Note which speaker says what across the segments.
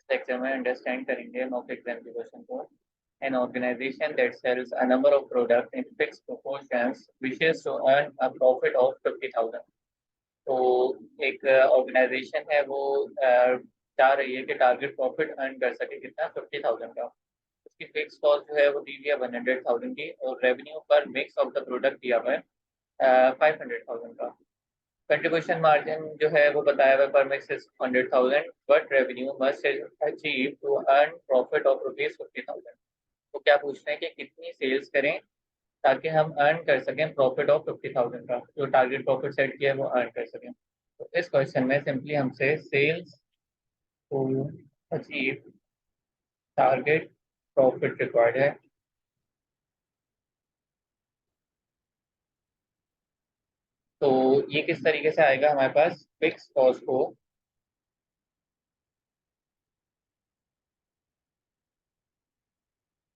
Speaker 1: Lecture में understand करेंगे mock exam के क्वेश्चन को। An organisation that sells a number of product in fix proportions wishes to earn a profit of 50,000। तो एक organisation है वो चाह रही है कि टारगेट प्रॉफिट अर्न कर सके कितना, 50,000 का। उसकी फिक्स कॉस्ट जो है वो दी हुई है 100,000 की, और रेवेन्यू पर मिक्स ऑफ द प्रोडक्ट दिया हुआ है 500,000 का। कंट्रीब्यूशन मार्जिन जो है वो बताया हुआ पर mix is 100,000, but revenue must achieve to earn profit of ₹50,000। तो क्या पूछ रहे हैं कि कितनी सेल्स करें ताकि हम अर्न कर सकें प्रॉफिट ऑफ 50,000 का, जो टारगेट प्रॉफिट सेट किया है वो अर्न कर सकें। तो इस क्वेश्चन में सिंपली हमसे sales to achieve target profit required है। तो ये किस तरीके से आएगा, हमारे पास फिक्स कॉस्ट को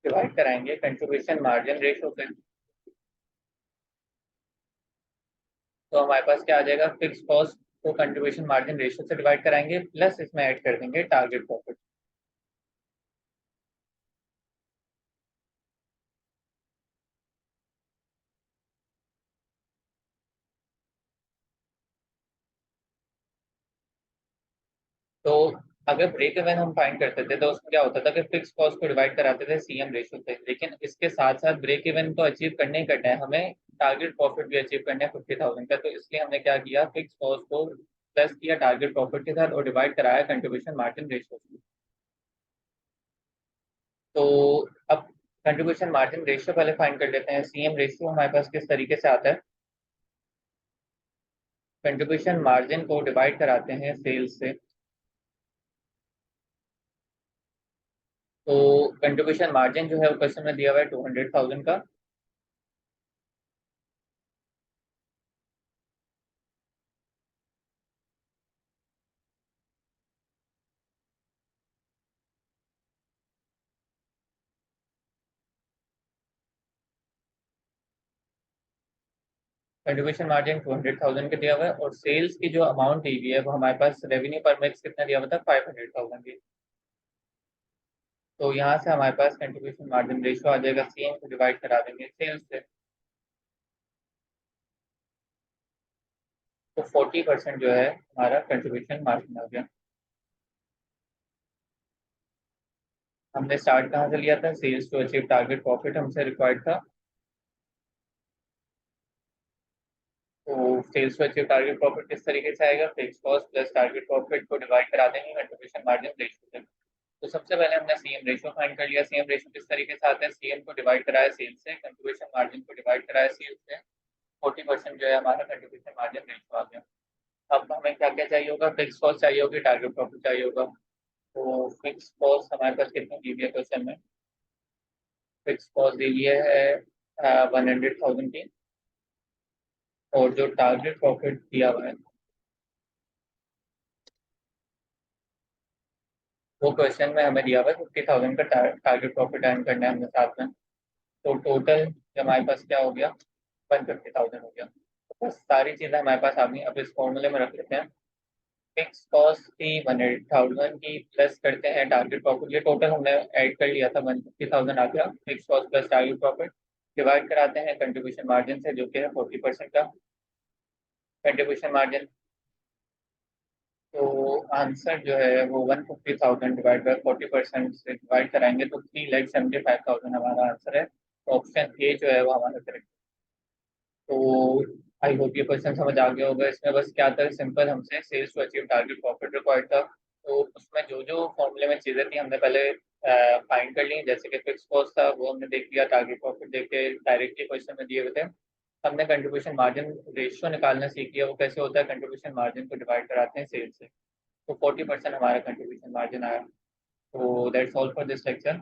Speaker 1: डिवाइड कराएंगे कंट्रीब्यूशन मार्जिन रेशो से। तो हमारे पास क्या आ जाएगा, फिक्स कॉस्ट को कंट्रीब्यूशन मार्जिन रेशो से डिवाइड कराएंगे, प्लस इसमें ऐड कर देंगे टारगेट प्रॉफिट। तो अगर ब्रेक इवन हम फाइंड करते थे तो उसमें क्या होता था कि फिक्स कॉस्ट को डिवाइड कराते थे सीएम रेशो से, लेकिन इसके साथ साथ ब्रेक इवन तो अचीव करने ही करना है हमें, टारगेट प्रॉफिट भी अचीव करना है 50,000 का। तो इसलिए हमने क्या किया, फिक्स कॉस्ट को प्लस किया टारगेट प्रॉफिट के साथ और डिवाइड कराया कंट्रीब्यूशन मार्जिन रेशो से। तो अब कंट्रीब्यूशन मार्जिन रेशियो पहले फाइंड कर लेते हैं। सीएम रेशियो हमारे पास किस तरीके से आता है, कंट्रीब्यूशन मार्जिन को डिवाइड कराते हैं सेल्स से। तो कंट्रीब्यूशन मार्जिन जो है वो क्वेश्चन में दिया हुआ है 200,000 का। कंट्रीब्यूशन मार्जिन 200,000 का दिया हुआ है, और सेल्स की जो अमाउंट दी हुई है वो हमारे पास रेवेन्यू पर मिक्स कितना दिया हुआ था, 500,000 की। तो यहाँ से हमारे पास कंट्रीब्यूशन मार्जिन रेशियो आ जाएगा, सीएम को डिवाइड करा देंगे सेल्स से। तो 40% जो है हमारा कंट्रीब्यूशन मार्जिन आ गया। हमने स्टार्ट कहाँ से लिया था, sales to achieve target profit हमसे रिक्वायर्ड था। तो sales to achieve target profit किस तरीके से आएगा, fix cost plus target profit को डिवाइड करा देंगे कंट्रीब्यूशन मार्जिन रेशियो से। तो सबसे पहले हमने सीएम रेशियो फाइंड कर लिया। सीएम रेशियो किस तरीके से आता है, सीएम को डिवाइड कराया सेल्स से, कंट्रीब्यूशन मार्जिन को डिवाइड कराया सेल्स से, 40% जो है हमारा कंट्रीब्यूशन मार्जिन रेशियो आ गया। अब हमें क्या क्या चाहिए होगा, फिक्स कॉस्ट चाहिए होगी, टारगेट प्रॉफिट चाहिए होगा। तो फिक्स कॉस्ट हमारे पास कितनी दी हुई है क्वेश्चन में, फिक्स कॉस्ट दी हुई है 100,000 की, और जो टारगेट प्रॉफिट दिया हुआ है वो क्वेश्चन में हमें दिया हुआ है 50,000 का टारगेट प्रॉफिट अर्न करना है हमने साथ में। तो टोटल हमारे पास क्या हो गया, 150,000 हो गया। तो बस सारी चीज़ें हमारे पास आ गई। अब इस फॉर्मूले में रख लेते हैं, फिक्स कॉस्ट थी 100,000 की, प्लस करते हैं टारगेट प्रॉफिट, ये टोटल हमने ऐड कर लिया था 150,000 आ गया, fix cost plus target profit, divide कराते हैं कंट्रीब्यूशन मार्जिन से जो कि है 40% का कंट्रीब्यूशन मार्जिन। तो आंसर जो है वो 150,000 डिवाइड बाई 40% से डिवाइड कराएंगे तो 3,75,000 हमारा आंसर है। तो ऑप्शन ए जो है वो हमारा करेक्ट। तो आई होप ये क्वेश्चन समझ आ गया होगा। इसमें बस क्या था, सिंपल हमसे sales to achieve target profit required था। तो उसमें जो जो फॉर्मूले में चीज़ें थी हमने पहले फाइंड कर ली, जैसे कि फिक्स कॉस्ट था वो हमने देख लिया, टारगेट प्रॉफिट देख के डायरेक्टली क्वेश्चन में दिए हुए थे। हमने कंट्रीब्यूशन मार्जिन रेशियो निकालना सीख लिया, वो कैसे होता है, कंट्रीब्यूशन मार्जिन को डिवाइड कराते हैं सेल्स से। तो 40% हमारा कंट्रीब्यूशन मार्जिन आया। तो that's all for this lecture.